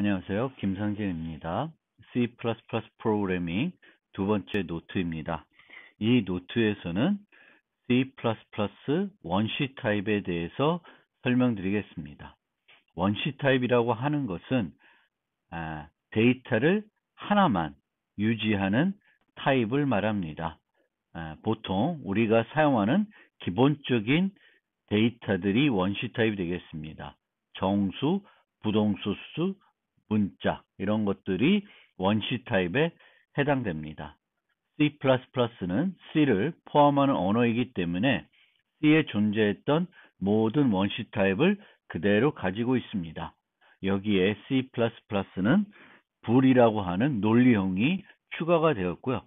안녕하세요. 김상진입니다. C++ 프로그래밍 두 번째 노트입니다. 이 노트에서는 C++ 원시 타입에 대해서 설명드리겠습니다. 원시 타입이라고 하는 것은 데이터를 하나만 유지하는 타입을 말합니다. 보통 우리가 사용하는 기본적인 데이터들이 원시 타입이 되겠습니다. 정수, 부동소수, 문자 이런 것들이 원시 타입에 해당됩니다. C++는 C를 포함하는 언어이기 때문에 C에 존재했던 모든 원시 타입을 그대로 가지고 있습니다. 여기에 C++는 불이라고 하는 논리형이 추가가 되었고요.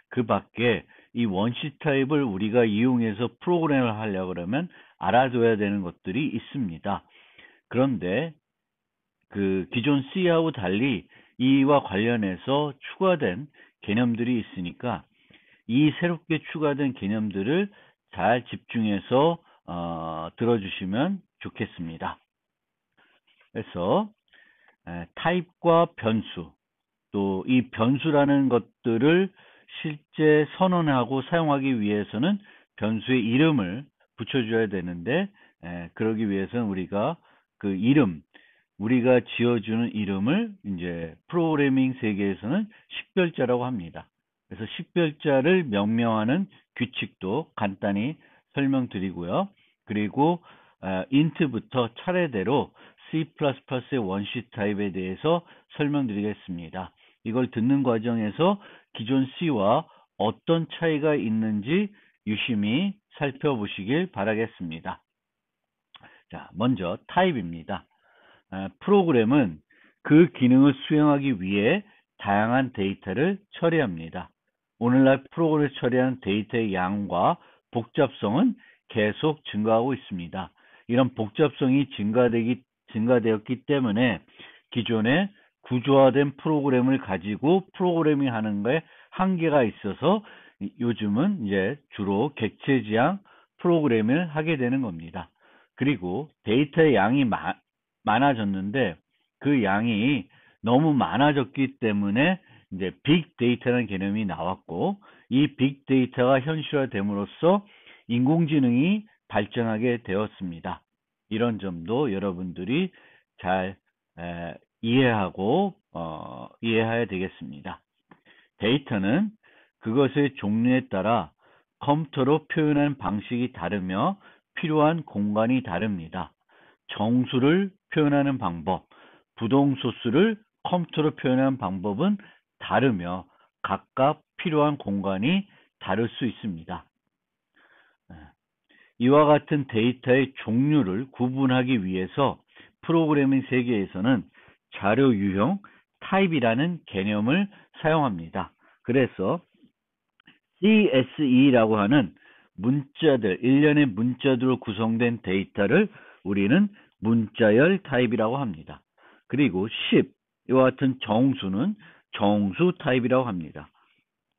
그 밖에 이 원시 타입을 우리가 이용해서 프로그램을 하려고 그러면 알아둬야 되는 것들이 있습니다. 그런데 그 기존 C하고 달리 이와 관련해서 추가된 개념들이 있으니까 이 새롭게 추가된 개념들을 잘 집중해서 들어주시면 좋겠습니다. 그래서 타입과 변수, 또 이 변수라는 것들을 실제 선언하고 사용하기 위해서는 변수의 이름을 붙여줘야 되는데, 그러기 위해서는 우리가 그 이름, 우리가 지어주는 이름을 이제 프로그래밍 세계에서는 식별자라고 합니다. 그래서 식별자를 명명하는 규칙도 간단히 설명드리고요. 그리고 int부터 차례대로 C++의 원시 타입에 대해서 설명드리겠습니다. 이걸 듣는 과정에서 기존 C와 어떤 차이가 있는지 유심히 살펴보시길 바라겠습니다. 자, 먼저 타입입니다. 프로그램은 그 기능을 수행하기 위해 다양한 데이터를 처리합니다. 오늘날 프로그램을 처리하는 데이터의 양과 복잡성은 계속 증가하고 있습니다. 이런 복잡성이 증가되었기 때문에 기존의 구조화된 프로그램을 가지고 프로그래밍 하는 거에 한계가 있어서 요즘은 이제 주로 객체 지향 프로그램을 하게 되는 겁니다. 그리고 데이터의 양이 많아졌는데 그 양이 너무 많아졌기 때문에 이제 빅데이터라는 개념이 나왔고, 이 빅데이터가 현실화됨으로써 인공지능이 발전하게 되었습니다. 이런 점도 여러분들이 잘 이해해야 되겠습니다. 데이터는 그것의 종류에 따라 컴퓨터로 표현하는 방식이 다르며 필요한 공간이 다릅니다. 정수를 표현하는 방법, 부동소수를 컴퓨터로 표현하는 방법은 다르며 각각 필요한 공간이 다를 수 있습니다. 이와 같은 데이터의 종류를 구분하기 위해서 프로그래밍 세계에서는 자료 유형, 타입이라는 개념을 사용합니다. 그래서 CSE라고 하는 문자들, 일련의 문자들로 구성된 데이터를 우리는 문자열 타입이라고 합니다. 그리고 10, 이와 같은 정수는 정수 타입이라고 합니다.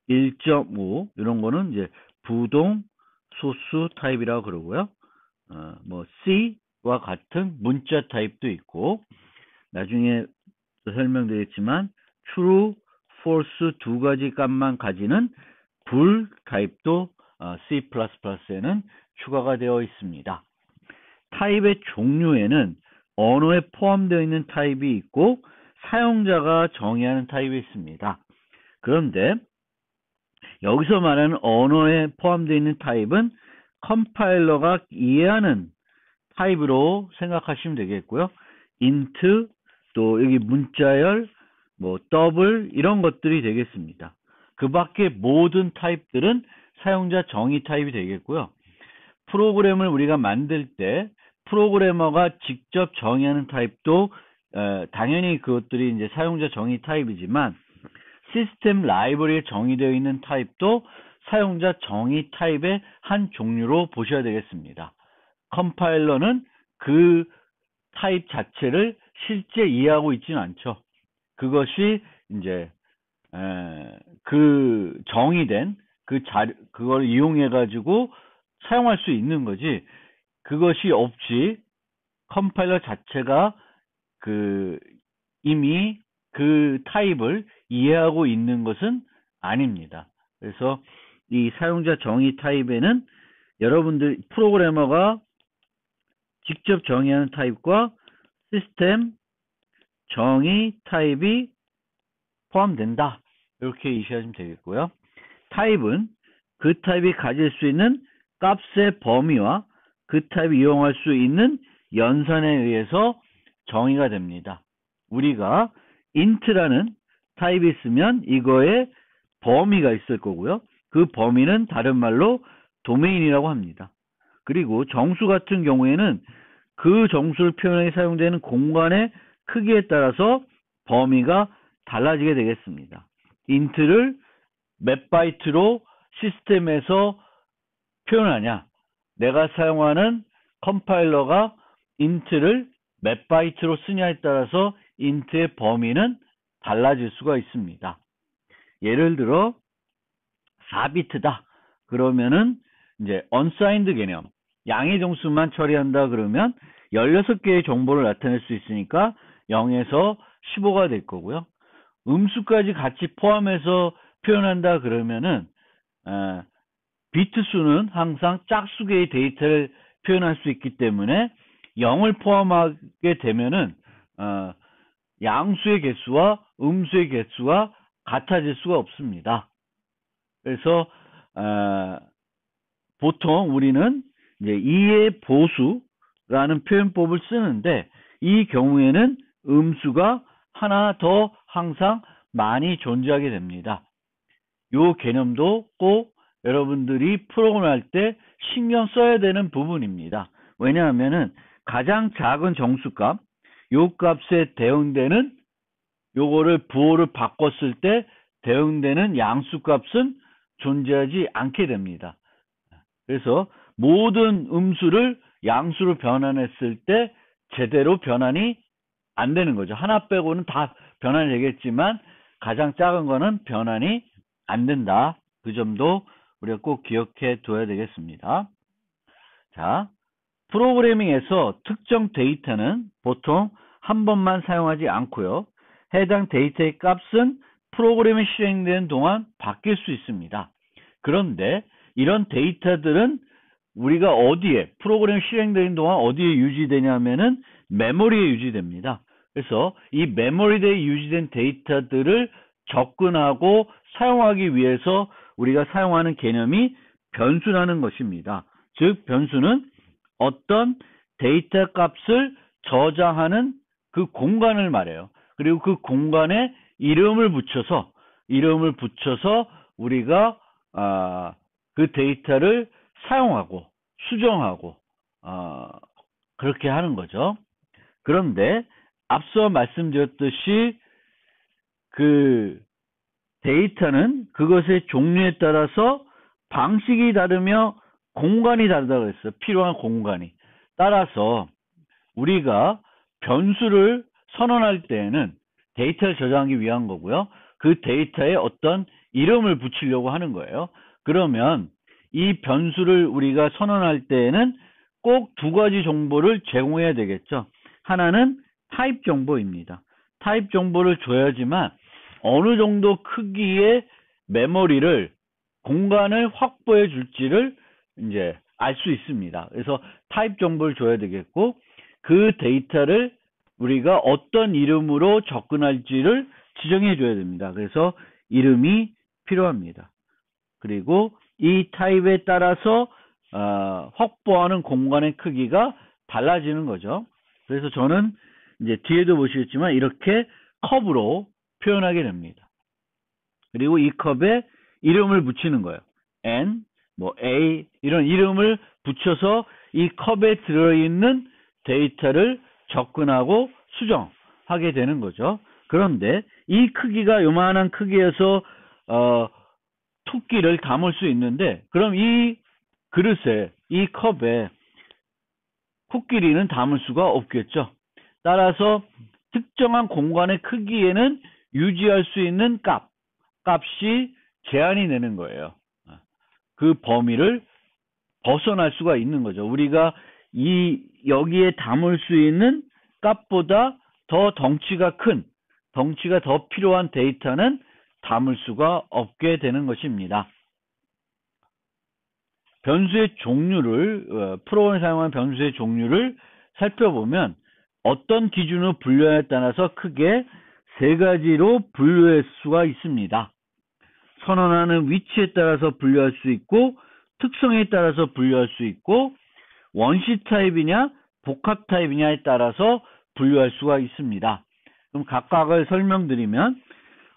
1.5 이런 거는 이제 부동 소수 타입이라고 그러고요. C와 같은 문자 타입도 있고, 나중에 설명드리겠지만 true, false 두 가지 값만 가지는 불 타입도 C++에는 추가가 되어 있습니다. 타입의 종류에는 언어에 포함되어 있는 타입이 있고 사용자가 정의하는 타입이 있습니다. 그런데 여기서 말하는 언어에 포함되어 있는 타입은 컴파일러가 이해하는 타입으로 생각하시면 되겠고요. int, 또 여기 문자열, 더블 이런 것들이 되겠습니다. 그 밖에 모든 타입들은 사용자 정의 타입이 되겠고요. 프로그램을 우리가 만들 때 프로그래머가 직접 정의하는 타입도 당연히 그것들이 이제 사용자 정의 타입이지만, 시스템 라이브러리에 정의되어 있는 타입도 사용자 정의 타입의 한 종류로 보셔야 되겠습니다. 컴파일러는 그 타입 자체를 실제 이해하고 있지는 않죠. 그것이 이제 그 정의된 그걸 이용해 가지고 사용할 수 있는 거지, 그것이 없이 컴파일러 자체가 그 이미 그 타입을 이해하고 있는 것은 아닙니다. 그래서 이 사용자 정의 타입에는 여러분들 프로그래머가 직접 정의하는 타입과 시스템 정의 타입이 포함된다. 이렇게 이해하시면 되겠고요. 타입은 그 타입이 가질 수 있는 값의 범위와 그 타입이 이용할 수 있는 연산에 의해서 정의가 됩니다. 우리가 int라는 타입이 있으면 이거에 범위가 있을 거고요. 그 범위는 다른 말로 도메인이라고 합니다. 그리고 정수 같은 경우에는 그 정수를 표현하기 사용되는 공간의 크기에 따라서 범위가 달라지게 되겠습니다. int를 몇 바이트로 시스템에서 표현하냐, 내가 사용하는 컴파일러가 int를 몇 바이트로 쓰냐에 따라서 int의 범위는 달라질 수가 있습니다. 예를 들어 4비트다 그러면은 이제 unsigned 개념, 양의 정수만 처리한다 그러면 16개의 정보를 나타낼 수 있으니까 0에서 15가 될 거고요. 음수까지 같이 포함해서 표현한다 그러면은 비트 수는 항상 짝수개의 데이터를 표현할 수 있기 때문에 0을 포함하게 되면은 양수의 개수와 음수의 개수가 같아질 수가 없습니다. 그래서 보통 우리는 이제 2의 보수라는 표현법을 쓰는데 이 경우에는 음수가 하나 더 항상 많이 존재하게 됩니다. 이 개념도 꼭 여러분들이 프로그램할 때 신경 써야 되는 부분입니다. 왜냐하면은 가장 작은 정수값, 요 값에 대응되는 요거를 부호를 바꿨을 때 대응되는 양수값은 존재하지 않게 됩니다. 그래서 모든 음수를 양수로 변환했을 때 제대로 변환이 안 되는 거죠. 하나 빼고는 다 변환이 되겠지만 가장 작은 거는 변환이 안 된다. 그 점도 우리가 꼭 기억해 둬야 되겠습니다. 자, 프로그래밍에서 특정 데이터는 보통 한 번만 사용하지 않고요. 해당 데이터의 값은 프로그램이 실행되는 동안 바뀔 수 있습니다. 그런데 이런 데이터들은 우리가 어디에, 프로그램이 실행되는 동안 어디에 유지되냐면은 메모리에 유지됩니다. 그래서 이 메모리에 유지된 데이터들을 접근하고 사용하기 위해서 우리가 사용하는 개념이 변수라는 것입니다. 즉, 변수는 어떤 데이터 값을 저장하는 그 공간을 말해요. 그리고 그 공간에 이름을 붙여서 우리가 그 데이터를 사용하고 수정하고 그렇게 하는 거죠. 그런데 앞서 말씀드렸듯이 그 데이터는 그것의 종류에 따라서 방식이 다르며 공간이 다르다고 했어요. 필요한 공간이. 따라서 우리가 변수를 선언할 때에는 데이터를 저장하기 위한 거고요. 그 데이터에 어떤 이름을 붙이려고 하는 거예요. 그러면 이 변수를 우리가 선언할 때에는 꼭 두 가지 정보를 제공해야 되겠죠. 하나는 타입 정보입니다. 타입 정보를 줘야지만 어느 정도 크기의 메모리를 공간을 확보해 줄지를 이제 알 수 있습니다. 그래서 타입 정보를 줘야 되겠고 그 데이터를 우리가 어떤 이름으로 접근할지를 지정해 줘야 됩니다. 그래서 이름이 필요합니다. 그리고 이 타입에 따라서 확보하는 공간의 크기가 달라지는 거죠. 그래서 저는 이제 뒤에도 보시겠지만 이렇게 컵으로 표현하게 됩니다. 그리고 이 컵에 이름을 붙이는 거예요. N, A 이런 이름을 붙여서 이 컵에 들어있는 데이터를 접근하고 수정하게 되는 거죠. 그런데 이 크기가 요만한 크기에서 토끼를 담을 수 있는데 그럼 이 그릇에 이 컵에 코끼리는 담을 수가 없겠죠. 따라서 특정한 공간의 크기에는 유지할 수 있는 값이 제한이 되는 거예요. 그 범위를 벗어날 수가 있는 거죠. 우리가 여기에 담을 수 있는 값보다 더 덩치가 더 필요한 데이터는 담을 수가 없게 되는 것입니다. 변수의 종류를, 프로그램에 사용하는 변수의 종류를 살펴보면 어떤 기준으로 분류하냐에 따라서 크게 세 가지로 분류할 수가 있습니다. 선언하는 위치에 따라서 분류할 수 있고, 특성에 따라서 분류할 수 있고, 원시 타입이냐 복합 타입이냐에 따라서 분류할 수가 있습니다. 그럼 각각을 설명드리면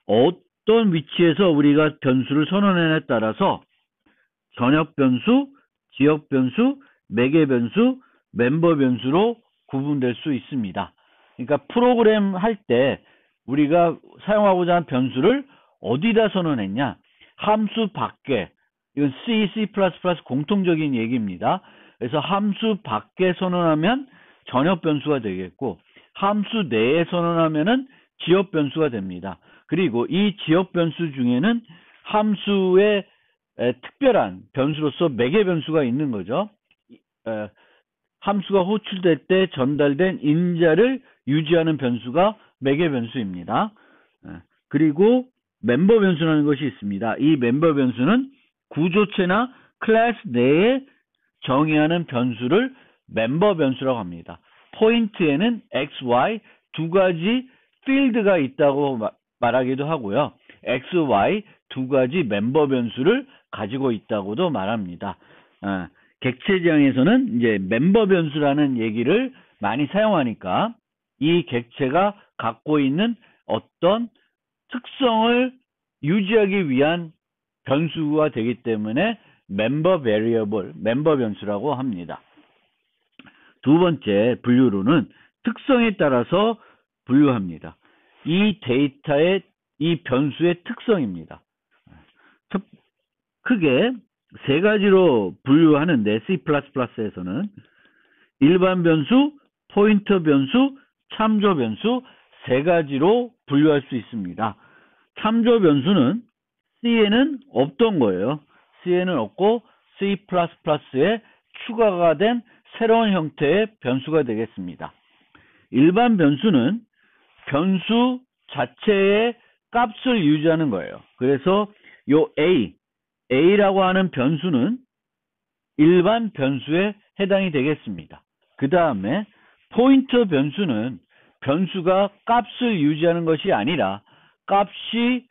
어떤 위치에서 우리가 변수를 선언하냐에 따라서 전역 변수, 지역 변수, 매개 변수, 멤버 변수로 구분될 수 있습니다. 그러니까 프로그램 할 때 우리가 사용하고자 하는 변수를 어디다 선언했냐? 함수 밖에, 이건 C++ 공통적인 얘기입니다. 그래서 함수 밖에 선언하면 전역 변수가 되겠고, 함수 내에 선언하면은 지역 변수가 됩니다. 그리고 이 지역 변수 중에는 함수의 특별한 변수로서 매개 변수가 있는 거죠. 함수가 호출될 때 전달된 인자를 유지하는 변수가 매개 변수입니다. 그리고 멤버 변수라는 것이 있습니다. 이 멤버 변수는 구조체나 클래스 내에 정의하는 변수를 멤버 변수라고 합니다. 포인트에는 x, y 두 가지 필드가 있다고 말하기도 하고요. x, y 두 가지 멤버 변수를 가지고 있다고도 말합니다. 객체지향에서는 이제 멤버 변수라는 얘기를 많이 사용하니까 이 객체가 갖고 있는 어떤 특성을 유지하기 위한 변수가 되기 때문에 멤버 베리어블, 멤버 변수라고 합니다. 두 번째 분류로는 특성에 따라서 분류합니다. 이 데이터의 이 변수의 특성입니다. 크게 세 가지로 분류하는데 C++에서는 일반 변수, 포인터 변수, 참조 변수 세 가지로 분류할 수 있습니다. 참조 변수는 C에는 없던 거예요. C에는 없고 C++에 추가가 된 새로운 형태의 변수가 되겠습니다. 일반 변수는 변수 자체의 값을 유지하는 거예요. 그래서 요 A라고 하는 변수는 일반 변수에 해당이 되겠습니다. 그 다음에 포인터 변수는 변수가 값을 유지하는 것이 아니라 값이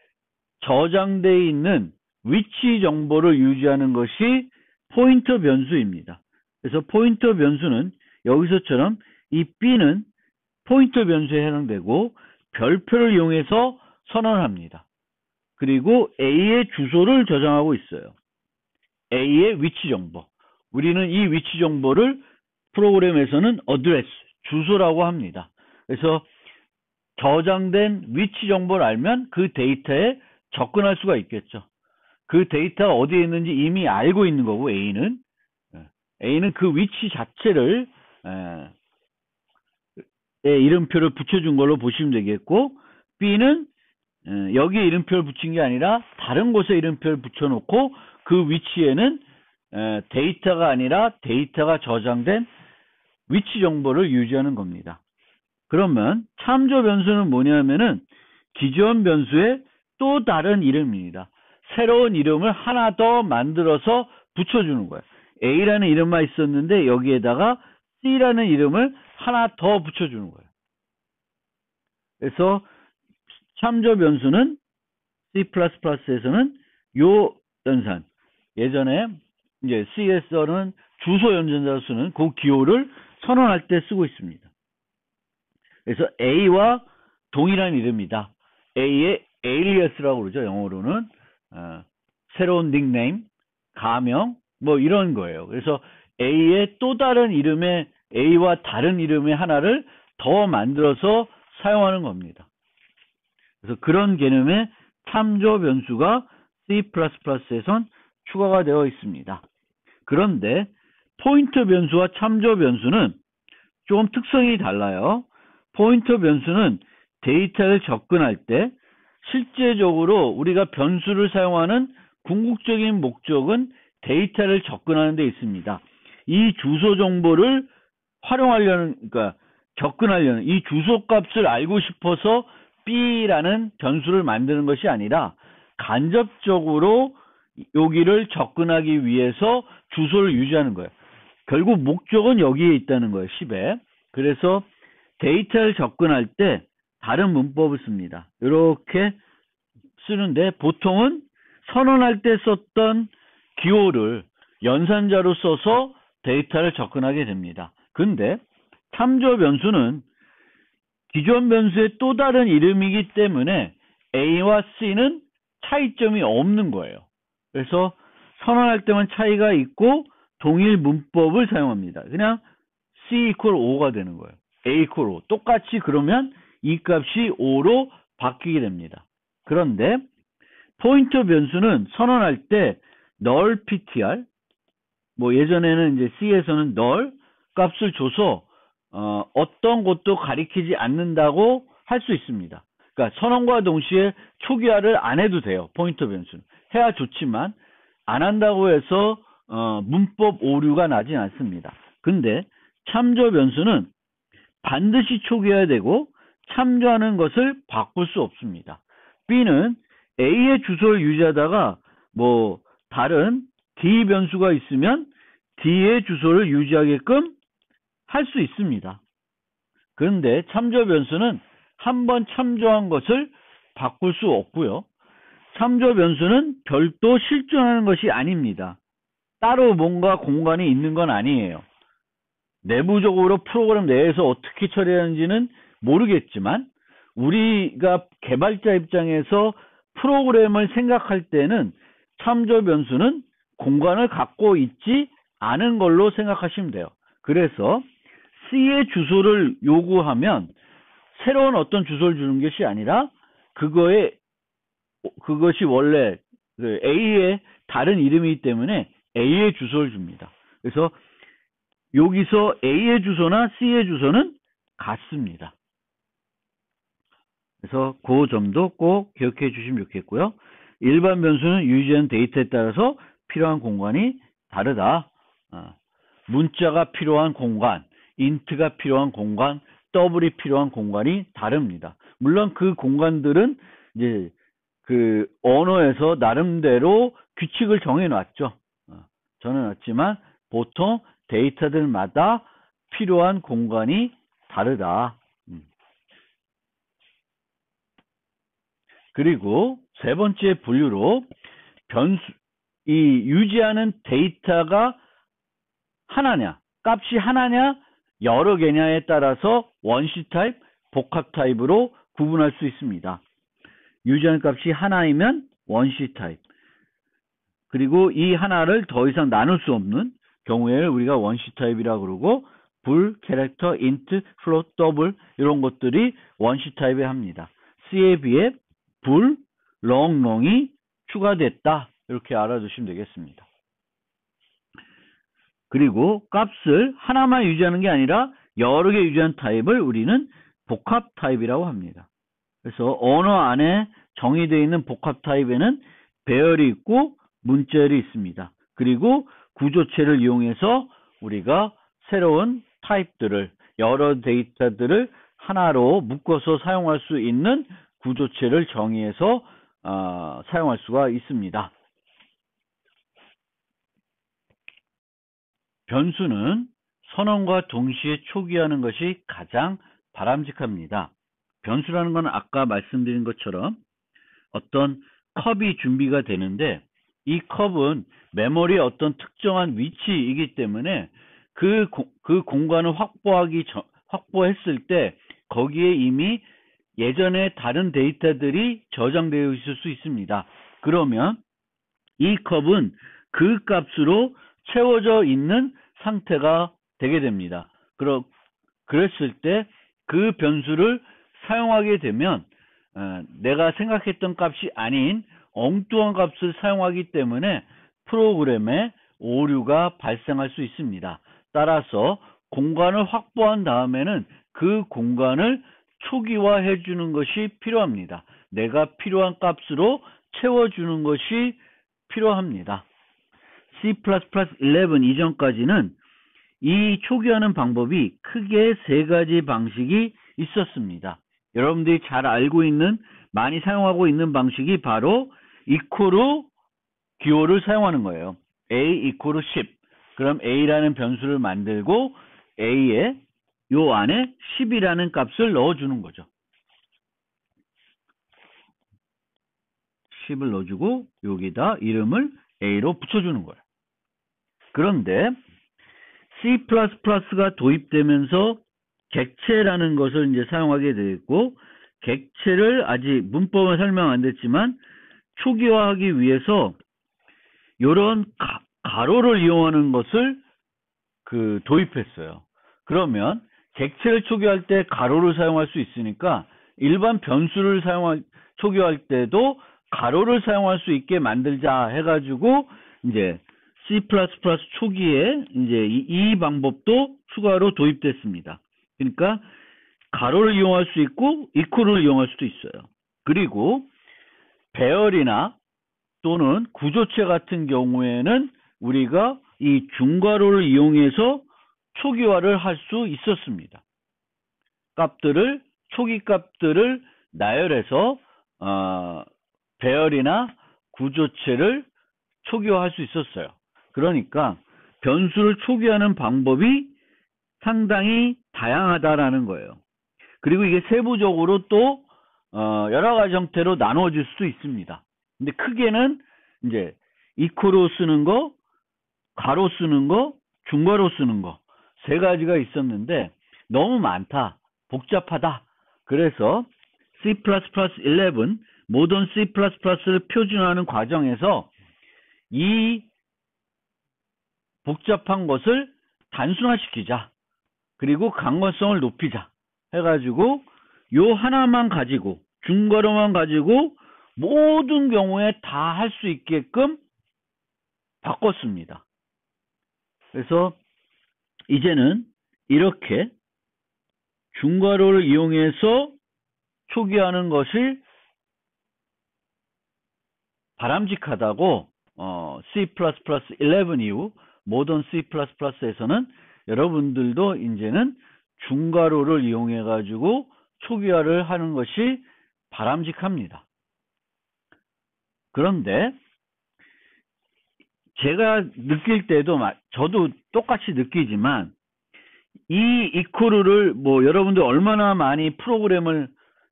저장되어 있는 위치 정보를 유지하는 것이 포인터 변수입니다. 그래서 포인터 변수는 여기서처럼 이 B는 포인터 변수에 해당되고 별표를 이용해서 선언합니다. 그리고 A의 주소를 저장하고 있어요. A의 위치 정보. 우리는 이 위치 정보를 프로그램에서는 어드레스, 주소라고 합니다. 그래서 저장된 위치 정보를 알면 그 데이터에 접근할 수가 있겠죠. 그 데이터가 어디에 있는지 이미 알고 있는 거고 A는 그 위치 자체를 이름표를 붙여준 걸로 보시면 되겠고, B는 여기에 이름표를 붙인 게 아니라 다른 곳에 이름표를 붙여놓고 그 위치에는 데이터가 아니라 데이터가 저장된 위치 정보를 유지하는 겁니다. 그러면 참조 변수는 뭐냐면은 기존 변수의 또 다른 이름입니다. 새로운 이름을 하나 더 만들어서 붙여주는 거예요. A라는 이름만 있었는데 여기에다가 C라는 이름을 하나 더 붙여주는 거예요. 그래서 참조 변수는 C++에서는 요 연산, 예전에 이제 C에서는 주소 연산자 수는 그 기호를 선언할 때 쓰고 있습니다. 그래서 A와 동일한 이름이다. A의 alias라고 그러죠. 영어로는 새로운 닉네임, 가명 뭐 이런 거예요. 그래서 A의 또 다른 이름의 A와 다른 이름의 하나를 더 만들어서 사용하는 겁니다. 그래서 그런 개념의 참조 변수가 C++에선 추가가 되어 있습니다. 그런데 포인터 변수와 참조 변수는 좀 특성이 달라요. 포인터 변수는 데이터를 접근할 때 실제적으로 우리가 변수를 사용하는 궁극적인 목적은 데이터를 접근하는 데 있습니다. 이 주소 정보를 활용하려는, 그러니까 접근하려는 이 주소 값을 알고 싶어서 B라는 변수를 만드는 것이 아니라 간접적으로 여기를 접근하기 위해서 주소를 유지하는 거예요. 결국 목적은 여기에 있다는 거예요. 10에. 그래서 데이터를 접근할 때 다른 문법을 씁니다. 이렇게 쓰는데 보통은 선언할 때 썼던 기호를 연산자로 써서 데이터를 접근하게 됩니다. 근데 참조 변수는 기존 변수의 또 다른 이름이기 때문에 A와 C는 차이점이 없는 거예요. 그래서 선언할 때만 차이가 있고 동일 문법을 사용합니다. 그냥 C equal 5가 되는 거예요. A equal 5. 똑같이 그러면 이 값이 5로 바뀌게 됩니다. 그런데 포인터 변수는 선언할 때 null ptr, 뭐 예전에는 이제 C에서는 null 값을 줘서 어떤 것도 가리키지 않는다고 할 수 있습니다. 그러니까 선언과 동시에 초기화를 안 해도 돼요. 포인터 변수는. 해야 좋지만 안 한다고 해서 문법 오류가 나진 않습니다. 근데 참조 변수는 반드시 초기화되고 참조하는 것을 바꿀 수 없습니다. B는 A의 주소를 유지하다가 뭐 다른 D 변수가 있으면 D의 주소를 유지하게끔 할 수 있습니다. 그런데 참조 변수는 한번 참조한 것을 바꿀 수 없고요. 참조 변수는 별도 실존하는 것이 아닙니다. 따로 뭔가 공간이 있는 건 아니에요. 내부적으로 프로그램 내에서 어떻게 처리하는지는 모르겠지만 우리가 개발자 입장에서 프로그램을 생각할 때는 참조 변수는 공간을 갖고 있지 않은 걸로 생각하시면 돼요. 그래서 C의 주소를 요구하면 새로운 어떤 주소를 주는 것이 아니라 그것이 원래 A의 다른 이름이기 때문에 A의 주소를 줍니다. 그래서 여기서 A의 주소나 C의 주소는 같습니다. 그래서 그 점도 꼭 기억해 주시면 좋겠고요. 일반 변수는 유지한 데이터에 따라서 필요한 공간이 다르다. 문자가 필요한 공간, 인트가 필요한 공간, 더블이 필요한 공간이 다릅니다. 물론 그 공간들은 이제 그 언어에서 나름대로 규칙을 정해놨죠. 정해놨지만 보통 데이터들마다 필요한 공간이 다르다. 그리고 세 번째 분류로 이 유지하는 데이터가 하나냐, 값이 하나냐, 여러 개냐에 따라서 원시 타입, 복합 타입으로 구분할 수 있습니다. 유지하는 값이 하나이면 원시 타입. 그리고 이 하나를 더 이상 나눌 수 없는 경우에 우리가 원시 타입이라고 그러고 불, 캐릭터, 인트, 플롯, 더블 이런 것들이 원시 타입에 합니다. C에 비해 불, 롱이 추가됐다. 이렇게 알아두시면 되겠습니다. 그리고 값을 하나만 유지하는 게 아니라 여러 개 유지하는 타입을 우리는 복합 타입이라고 합니다. 그래서 언어 안에 정의되어 있는 복합 타입에는 배열이 있고 문자열이 있습니다. 그리고 구조체를 이용해서 우리가 새로운 타입들을 여러 데이터들을 하나로 묶어서 사용할 수 있는 구조체를 정의해서 사용할 수가 있습니다. 변수는 선언과 동시에 초기화하는 것이 가장 바람직합니다. 변수라는 건 아까 말씀드린 것처럼 어떤 컵이 준비가 되는데 이 컵은 메모리의 어떤 특정한 위치이기 때문에 그 공간을 확보했을 때 거기에 이미 예전에 다른 데이터들이 저장되어 있을 수 있습니다. 그러면 이 컵은 그 값으로 채워져 있는 상태가 되게 됩니다. 그랬을 때 그 변수를 사용하게 되면 내가 생각했던 값이 아닌 엉뚱한 값을 사용하기 때문에 프로그램에 오류가 발생할 수 있습니다. 따라서 공간을 확보한 다음에는 그 공간을 초기화해 주는 것이 필요합니다. 내가 필요한 값으로 채워주는 것이 필요합니다. C++11 이전까지는 이 초기화하는 방법이 크게 세 가지 방식이 있었습니다. 여러분들이 잘 알고 있는, 많이 사용하고 있는 방식이 바로 equal 기호를 사용하는 거예요. a equal 10. 그럼 a라는 변수를 만들고 a에 요 안에 10이라는 값을 넣어주는 거죠. 10을 넣어주고 여기다 이름을 a로 붙여주는 거예요. 그런데 C++가 도입되면서 객체라는 것을 이제 사용하게 되었고, 객체를 아직 문법은 설명 안 됐지만 초기화하기 위해서 이런 가로를 이용하는 것을 도입했어요. 그러면 객체를 초기화할 때 가로를 사용할 수 있으니까 일반 변수를 초기화할 때도 가로를 사용할 수 있게 만들자 해가지고 이제 C++ 초기에 이제 이 방법도 추가로 도입됐습니다. 그러니까 가로를 이용할 수 있고 이퀄을 이용할 수도 있어요. 그리고 배열이나 또는 구조체 같은 경우에는 우리가 이 중괄호를 이용해서 초기화를 할 수 있었습니다. 초기 값들을 나열해서 배열이나 구조체를 초기화할 수 있었어요. 그러니까 변수를 초기화하는 방법이 상당히 다양하다라는 거예요. 그리고 이게 세부적으로 또 여러 가지 형태로 나누어질 수도 있습니다. 근데 크게는 이제 이퀄로 쓰는 거, 가로 쓰는 거, 중괄호 쓰는 거 세 가지가 있었는데 너무 많다, 복잡하다. 그래서 C++11 모던 C++를 표준화하는 과정에서 이 복잡한 것을 단순화시키자. 그리고 강건성을 높이자 해가지고 요 하나만 가지고, 중괄호만 가지고 모든 경우에 다 할 수 있게끔 바꿨습니다. 그래서 이제는 이렇게 중괄호를 이용해서 초기화하는 것이 바람직하다고 C++11 이후 모던 C++에서는 여러분들도 이제는 중괄호를 이용해 가지고 초기화를 하는 것이 바람직합니다. 그런데 제가 느낄 때도 저도 똑같이 느끼지만 이 이퀄을 여러분들 얼마나 많이 프로그램을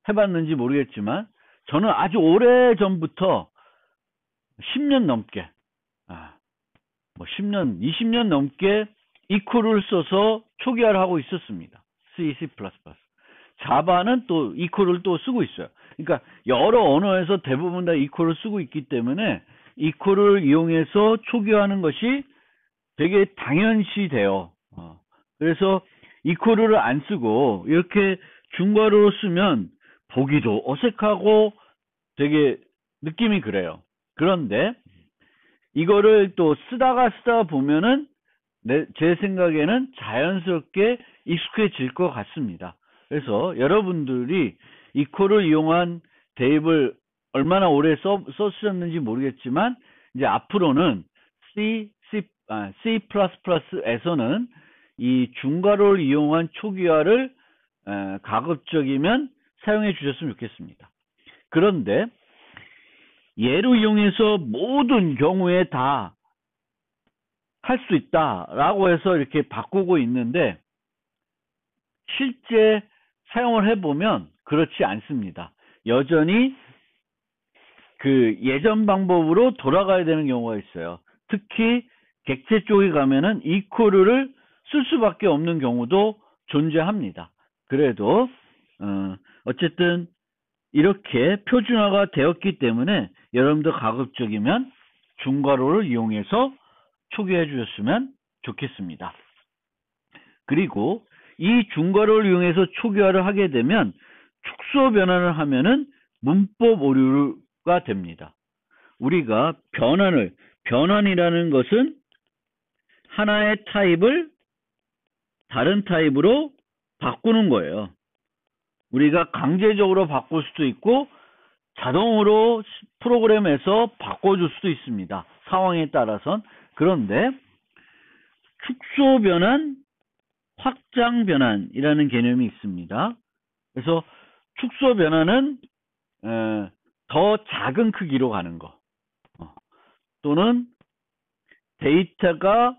해봤는지 모르겠지만 저는 아주 오래 전부터 10년 넘게 10년, 20년 넘게 이퀄을 써서 초기화를 하고 있었습니다. C++. 자바는 또 이퀄을 또 쓰고 있어요. 그러니까 여러 언어에서 대부분 다 이퀄을 쓰고 있기 때문에 이퀄을 이용해서 초기화하는 것이 되게 당연시 돼요. 그래서 이퀄을 안 쓰고 이렇게 중괄호로 쓰면 보기도 어색하고 되게 느낌이 그래요. 그런데 이거를 또 쓰다가 보면은 제 생각에는 자연스럽게 익숙해질 것 같습니다. 그래서 여러분들이 이퀄을 이용한 대입을 얼마나 오래 쓰셨는지 모르겠지만 이제 앞으로는 C++에서는 이 중괄호를 이용한 초기화를 가급적이면 사용해 주셨으면 좋겠습니다. 그런데 얘로 이용해서 모든 경우에 다 할 수 있다라고 해서 이렇게 바꾸고 있는데 실제 사용을 해보면 그렇지 않습니다. 여전히 예전 방법으로 돌아가야 되는 경우가 있어요. 특히 객체 쪽에 가면은 이퀄을 쓸 수밖에 없는 경우도 존재합니다. 그래도 어쨌든 이렇게 표준화가 되었기 때문에 여러분들 가급적이면 중괄호를 이용해서 초기화해 주셨으면 좋겠습니다. 그리고 이 중괄호를 이용해서 초기화를 하게 되면 축소 변환을 하면은 문법 오류가 됩니다. 우리가 변환이라는 것은 하나의 타입을 다른 타입으로 바꾸는 거예요. 우리가 강제적으로 바꿀 수도 있고 자동으로 프로그램에서 바꿔줄 수도 있습니다. 상황에 따라선. 그런데 축소 변환, 확장 변환이라는 개념이 있습니다. 그래서 축소 변환은 더 작은 크기로 가는 거, 또는 데이터가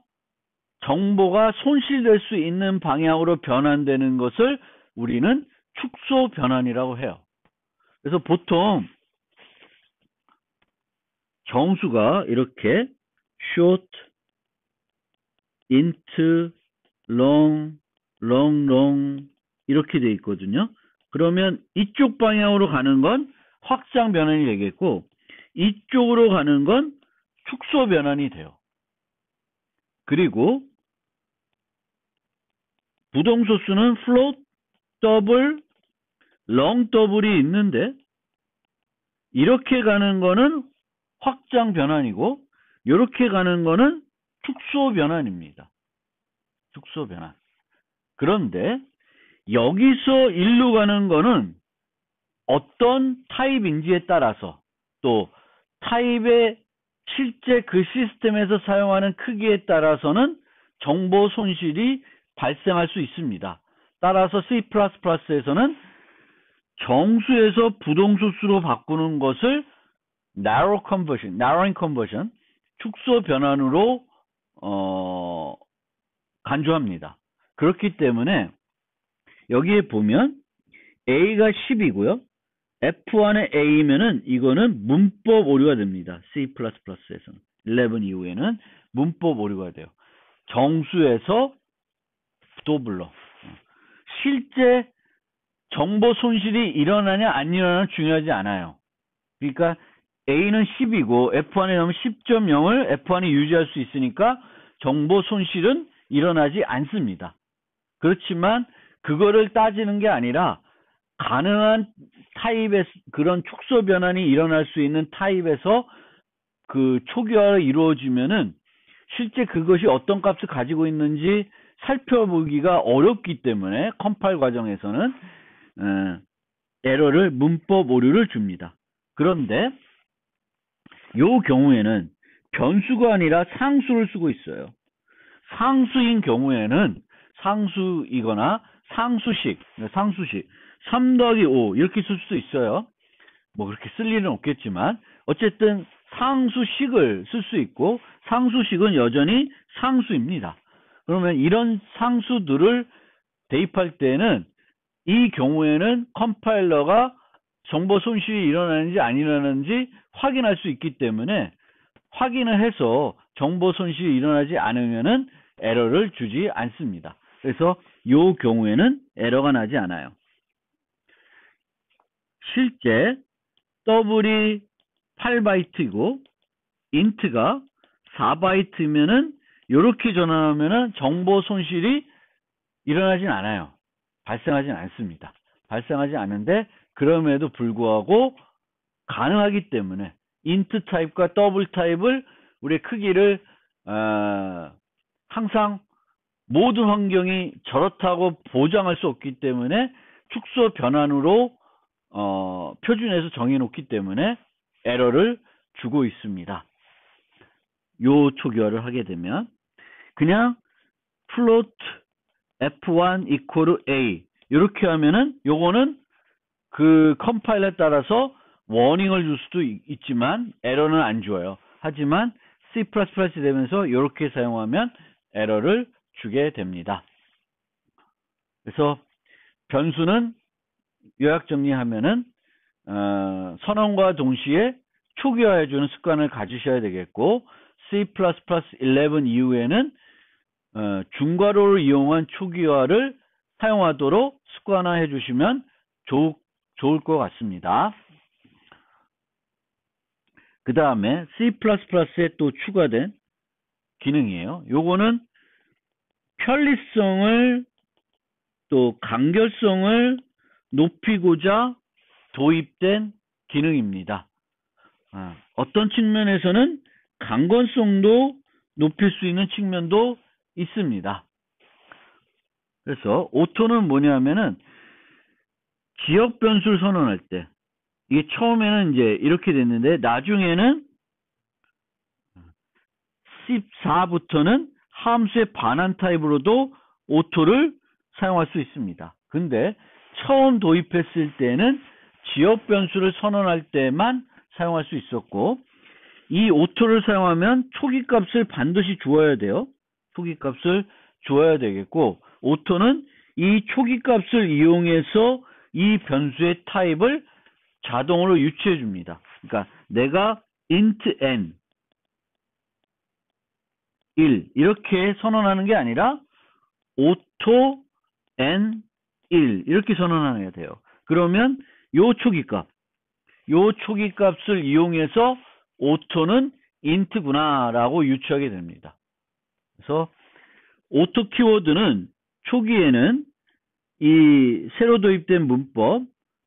정보가 손실될 수 있는 방향으로 변환되는 것을 우리는 축소 변환이라고 해요. 그래서 보통 정수가 이렇게 short, int, long, long 이렇게 돼 있거든요. 그러면 이쪽 방향으로 가는 건 확장 변환이 되겠고, 이쪽으로 가는 건 축소 변환이 돼요. 그리고 부동소수는 float, double, long double이 있는데, 이렇게 가는 거는 확장 변환이고, 이렇게 가는 거는 축소 변환입니다. 축소 변환. 그런데 여기서 일로 가는 거는 어떤 타입인지에 따라서, 또 타입의 실제 그 시스템에서 사용하는 크기에 따라서는 정보 손실이 발생할 수 있습니다. 따라서 C++에서는 정수에서 부동소수로 바꾸는 것을 narrowing conversion, 축소 변환으로 간주합니다. 그렇기 때문에 여기에 보면 A가 10이고요. F1의 A면은 이거는 문법 오류가 됩니다. C++에서는 11 이후에는 문법 오류가 돼요. 정수에서 더블로. 실제 정보 손실이 일어나냐 안 일어나냐 중요하지 않아요. 그러니까 A는 10이고 F1에 넣으면 10.0을 F1이 유지할 수 있으니까 정보 손실은 일어나지 않습니다. 그렇지만 그거를 따지는 게 아니라 가능한 타입의 그런 축소 변환이 일어날 수 있는 타입에서 그 초기화가 이루어지면은 실제 그것이 어떤 값을 가지고 있는지 살펴보기가 어렵기 때문에 컴파일 과정에서는 에러를 문법 오류를 줍니다. 그런데 이 경우에는 변수가 아니라 상수를 쓰고 있어요. 상수인 경우에는 상수이거나 상수식 3 더하기 5 이렇게 쓸 수 있어요. 뭐 그렇게 쓸 일은 없겠지만 어쨌든 상수식을 쓸 수 있고, 상수식은 여전히 상수입니다. 그러면 이런 상수들을 대입할 때는 이 경우에는 컴파일러가 정보 손실이 일어나는지 안 일어나는지 확인할 수 있기 때문에 확인을 해서 정보 손실이 일어나지 않으면은 에러를 주지 않습니다. 그래서 이 경우에는 에러가 나지 않아요. 실제 더블이 8바이트이고 인트가 4바이트면은 이렇게 전환하면은 정보 손실이 일어나진 않아요. 발생하진 않습니다. 발생하지 않는데 그럼에도 불구하고 가능하기 때문에 인트 타입과 더블 타입을 우리의 크기를 항상 모든 환경이 저렇다고 보장할 수 없기 때문에 축소 변환으로 표준에서 정해놓기 때문에 에러를 주고 있습니다. 요 초기화를 하게 되면 그냥 float f1 equal a 이렇게 하면은 요거는 그 컴파일러에 따라서 워닝을 줄 수도 있지만 에러는 안 줘요. 하지만 C++ 되면서 이렇게 사용하면 에러를 주게 됩니다. 그래서 변수는 요약 정리하면은 선언과 동시에 초기화해주는 습관을 가지셔야 되겠고, C++11 이후에는 중괄호를 이용한 초기화를 사용하도록 습관화해 주시면 좋을 것 같습니다. 그 다음에 C++에 또 추가된 기능이에요. 요거는 편리성을 또 간결성을 높이고자 도입된 기능입니다. 어떤 측면에서는 강건성도 높일 수 있는 측면도 있습니다. 그래서 오토는 뭐냐면은 지역 변수를 선언할 때 이게 처음에는 이제 이렇게 됐는데 나중에는 14부터는 함수의 반환 타입으로도 오토를 사용할 수 있습니다. 근데 처음 도입했을 때는 지역 변수를 선언할 때만 사용할 수 있었고, 이 오토를 사용하면 초기 값을 반드시 주어야 돼요. 초기 값을 주어야 되겠고, 오토는 이 초기 값을 이용해서 이 변수의 타입을 자동으로 유추해 줍니다. 그러니까 내가 int n 1 이렇게 선언하는 게 아니라 오토 n 1 이렇게 선언해야 돼요. 그러면 요 초기 값을 이용해서 오토는 int구나 라고 유추하게 됩니다. 그래서 오토 키워드는 초기에는 이 새로 도입된 문법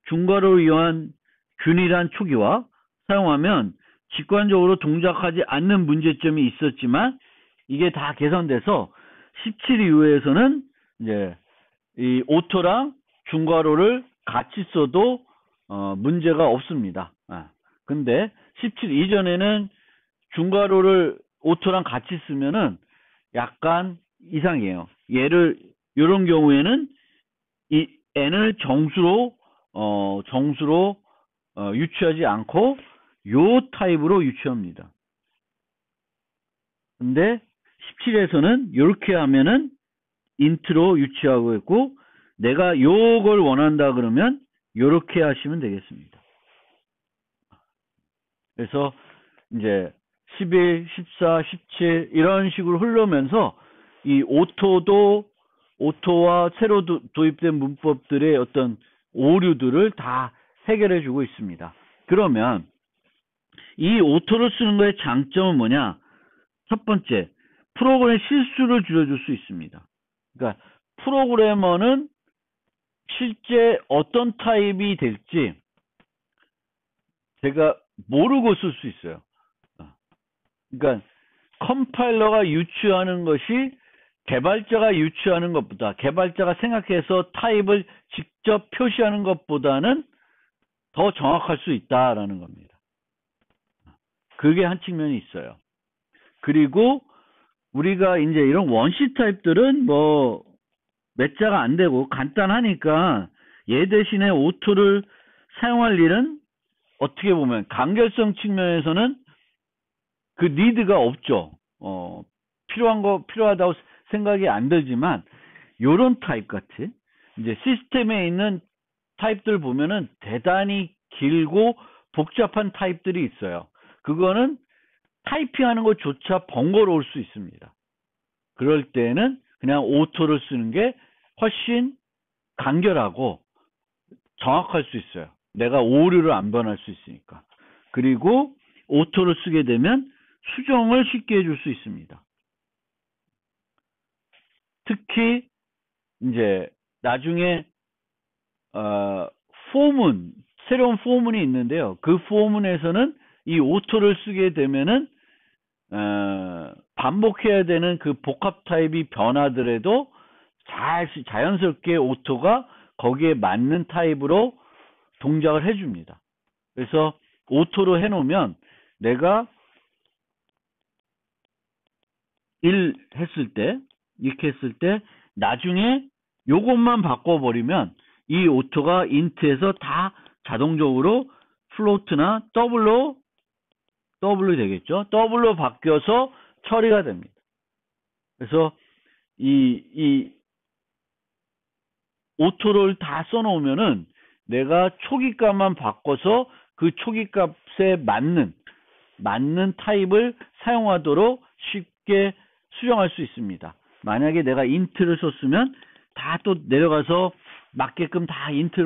중괄호를 이용한 균일한 초기화 사용하면 직관적으로 동작하지 않는 문제점이 있었지만 이게 다 개선돼서 17 이후에서는 이제 이 오토랑 중괄호를 같이 써도 문제가 없습니다. 근데 17 이전에는 중괄호를 오토랑 같이 쓰면은 약간 이상해요. 이런 경우에는 이 n을 정수로 유추하지 않고 요 타입으로 유추합니다. 근데 17에서는 이렇게 하면은 int로 유추하고 있고, 내가 요걸 원한다 그러면 요렇게 하시면 되겠습니다. 그래서 이제 11, 14, 17 이런 식으로 흐르면서 이 오토와 새로 도입된 문법들의 어떤 오류들을 다 해결해 주고 있습니다. 그러면 이 오토를 쓰는 거의 장점은 뭐냐? 첫 번째, 프로그램 실수를 줄여줄 수 있습니다. 그러니까 프로그래머는 실제 어떤 타입이 될지 제가 모르고 쓸 수 있어요. 그러니까 컴파일러가 유추하는 것이 개발자가 유추하는 것보다, 개발자가 생각해서 타입을 직접 표시하는 것보다는 더 정확할 수 있다라는 겁니다. 그게 한 측면이 있어요. 그리고 우리가 이제 이런 원시 타입들은 뭐 몇 자가 안 되고 간단하니까 얘 대신에 오토를 사용할 일은 어떻게 보면 간결성 측면에서는 그 니드가 없죠. 필요하다고 생각이 안 들지만, 요런 타입 같이 이제 시스템에 있는 타입들 보면은 대단히 길고 복잡한 타입들이 있어요. 그거는 타이핑하는 것조차 번거로울 수 있습니다. 그럴 때는 그냥 오토를 쓰는 게 훨씬 간결하고 정확할 수 있어요. 내가 오류를 안 변할 수 있으니까. 그리고 오토를 쓰게 되면 수정을 쉽게 해줄 수 있습니다. 특히 이제 나중에 새로운 포문이 있는데요. 그 포문에서는 이 오토를 쓰게 되면은 반복해야 되는 그 복합 타입이 변하더라도 자연스럽게 오토가 거기에 맞는 타입으로 동작을 해줍니다. 그래서 오토로 해놓으면 내가 1 했을 때, 이렇게 했을 때 나중에 요것만 바꿔버리면 이 오토가 int에서 다 자동적으로 플로트나 W 되겠죠. W로 바뀌어서 처리가 됩니다. 그래서 이 오토를 다 써놓으면은 내가 초기값만 바꿔서 그 초기값에 맞는 타입을 사용하도록 쉽게 수정할 수 있습니다. 만약에 내가 int를 썼으면 다 또 내려가서 맞게끔 다 인트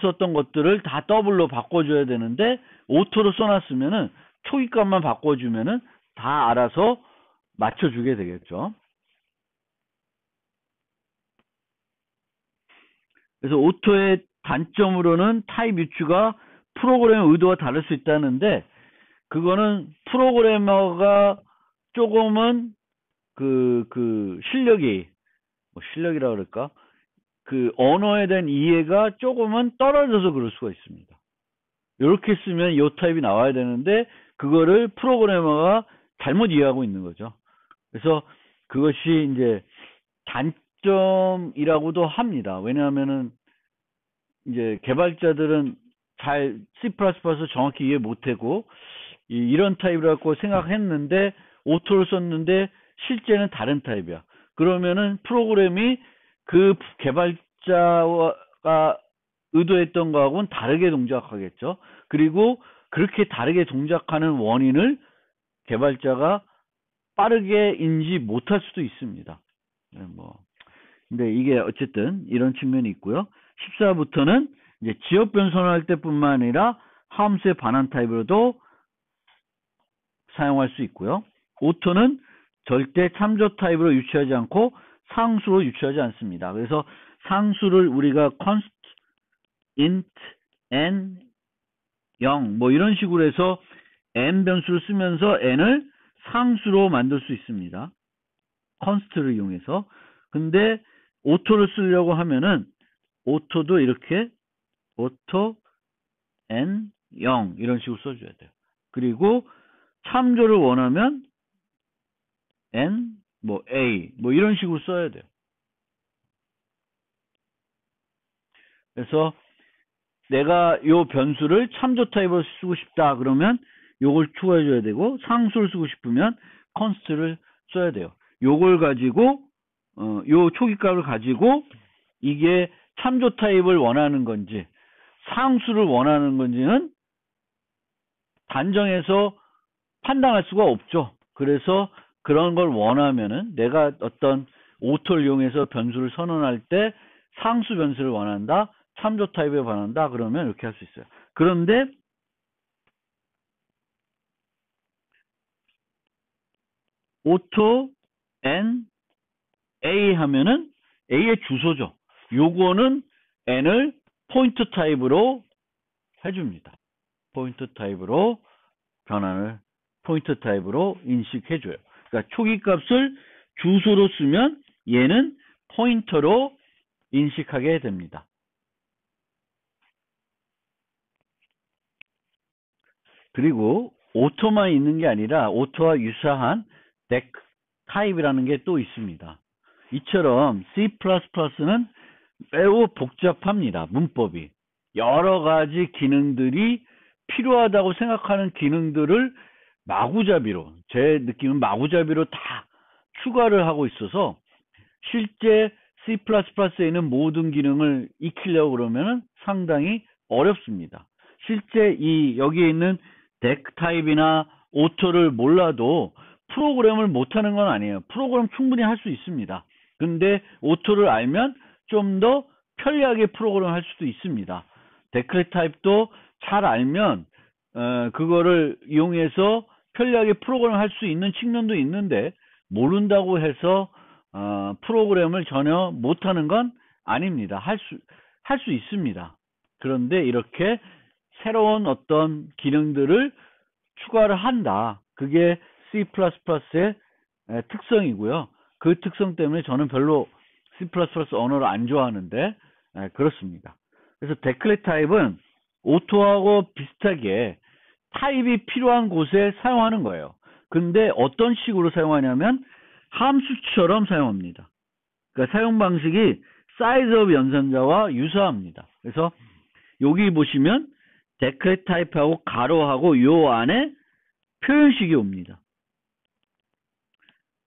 썼던 것들을 다 W로 바꿔줘야 되는데, 오토로 써놨으면은 초기값만 바꿔주면은 다 알아서 맞춰주게 되겠죠. 그래서 오토의 단점으로는 타입 유추가 프로그램의 의도와 다를 수 있다는데, 그거는 프로그래머가 조금은 실력이라 그럴까? 그 언어에 대한 이해가 조금은 떨어져서 그럴 수가 있습니다. 이렇게 쓰면 이 타입이 나와야 되는데 그거를 프로그래머가 잘못 이해하고 있는 거죠. 그래서 그것이 이제 단점이라고도 합니다. 왜냐하면은 이제 개발자들은 잘 C++ 정확히 이해 못하고 이런 타입이라고 생각했는데 오토를 썼는데 실제는 다른 타입이야. 그러면은 프로그램이 그 개발자가 의도했던 거하고는 다르게 동작하겠죠. 그리고 그렇게 다르게 동작하는 원인을 개발자가 빠르게 인지 못할 수도 있습니다. 네, 근데 이게 어쨌든 이런 측면이 있고요. 14부터는 이제 지역 변선을 할 때뿐만 아니라 함수의 반환 타입으로도 사용할 수 있고요. 오토는 절대 참조 타입으로 유추하지 않고 상수로 유추하지 않습니다. 그래서 상수를 우리가 const, int, n, 0 이런 식으로 해서 n 변수를 쓰면서 n을 상수로 만들 수 있습니다. const를 이용해서. 근데 오토를 쓰려고 하면은 오토도 이렇게 오토 n 0 이런 식으로 써줘야 돼요. 그리고 참조를 원하면 n a 이런 식으로 써야 돼요. 그래서 내가 요 변수를 참조 타입으로 쓰고 싶다 그러면 요걸 추가해 줘야 되고, 상수를 쓰고 싶으면 const를 써야 돼요. 요걸 가지고 요 초기값을 가지고 이게 참조 타입을 원하는 건지 상수를 원하는 건지는 단정해서 판단할 수가 없죠. 그래서 그런 걸 원하면은 내가 어떤 오토를 이용해서 변수를 선언할 때 상수 변수를 원한다, 참조 타입을 원한다 그러면 이렇게 할 수 있어요. 그런데 오토 n a 하면은 a의 주소죠. 요거는 n을 포인트 타입으로 해줍니다. 포인트 타입으로 변환을 포인트 타입으로 인식해줘요. 그러니까 초기 값을 주소로 쓰면 얘는 포인터로 인식하게 됩니다. 그리고 오토만 있는 게 아니라 오토와 유사한 dec 타입이라는 게 또 있습니다. 이처럼 C++는 매우 복잡합니다. 문법이. 여러 가지 기능들이 필요하다고 생각하는 기능들을 마구잡이로, 제 느낌은 마구잡이로 다 추가를 하고 있어서 실제 C++에 있는 모든 기능을 익히려고 그러면 상당히 어렵습니다. 실제 여기에 있는 dec 타입이나 오토를 몰라도 프로그램을 못하는 건 아니에요. 프로그램 충분히 할 수 있습니다. 근데 오토를 알면 좀 더 편리하게 프로그램을 할 수도 있습니다. dec 타입도 잘 알면 그거를 이용해서 편리하게 프로그램을 할 수 있는 측면도 있는데, 모른다고 해서 프로그램을 전혀 못하는 건 아닙니다. 할 수 있습니다. 그런데 이렇게 새로운 어떤 기능들을 추가를 한다. 그게 C++의 특성이고요. 그 특성 때문에 저는 별로 C++ 언어를 안 좋아하는데 그렇습니다. 그래서 데클레 타입은 오토하고 비슷하게 타입이 필요한 곳에 사용하는 거예요. 근데 어떤 식으로 사용하냐면 함수처럼 사용합니다. 그러니까 사용 방식이 size of 연산자와 유사합니다. 그래서 여기 보시면 데클레 타입하고 가로하고 요 안에 표현식이 옵니다.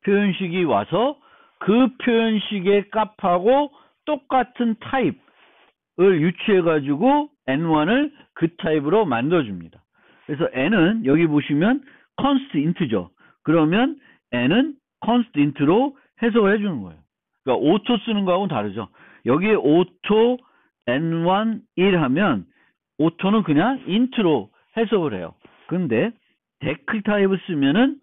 표현식이 와서 그 표현식의 값하고 똑같은 타입을 유추해가지고 n1을 그 타입으로 만들어줍니다. 그래서 n은 여기 보시면 const int죠. 그러면 n은 const int로 해석을 해주는 거예요. 그러니까 오토 쓰는 거하고는 다르죠. 여기에 오토 n1 1 하면 오토는 그냥 int로 해석을 해요. 근데 데클 타입을 쓰면은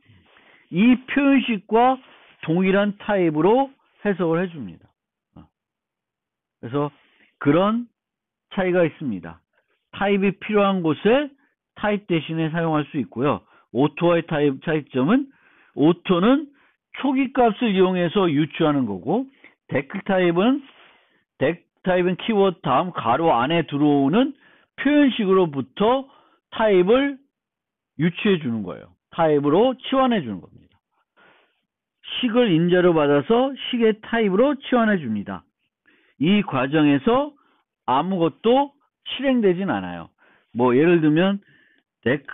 이 표현식과 동일한 타입으로 해석을 해줍니다. 그래서 그런 차이가 있습니다. 타입이 필요한 곳에 타입 대신에 사용할 수 있고요. 오토와의 차이점은 오토는 초기 값을 이용해서 유추하는 거고, 데클 타입은 키워드 다음 가로 안에 들어오는 표현식으로부터 타입을 유추해 주는 거예요. 타입으로 치환해 주는 겁니다. 식을 인자로 받아서 식의 타입으로 치환해 줍니다. 이 과정에서 아무것도 실행되진 않아요. 뭐 예를 들면 dec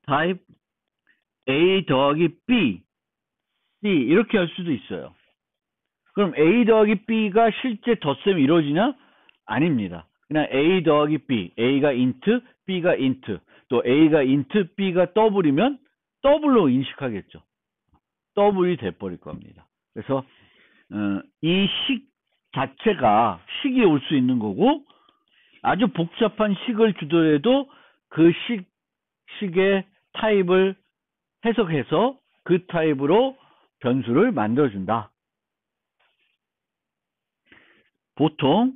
타입 A 더하기 B, C 이렇게 할 수도 있어요. 그럼 A 더하기 B가 실제 덧셈이 이루어지냐? 아닙니다. 그냥 A 더하기 B, A가 int, B가 int, 또 A가 int, B가 더블이면 더블로 인식하겠죠. 더블이 돼버릴 겁니다. 그래서 이 식 자체가 식이 올 수 있는 거고, 아주 복잡한 식을 주더라도 그 식의 타입을 해석해서 그 타입으로 변수를 만들어준다. 보통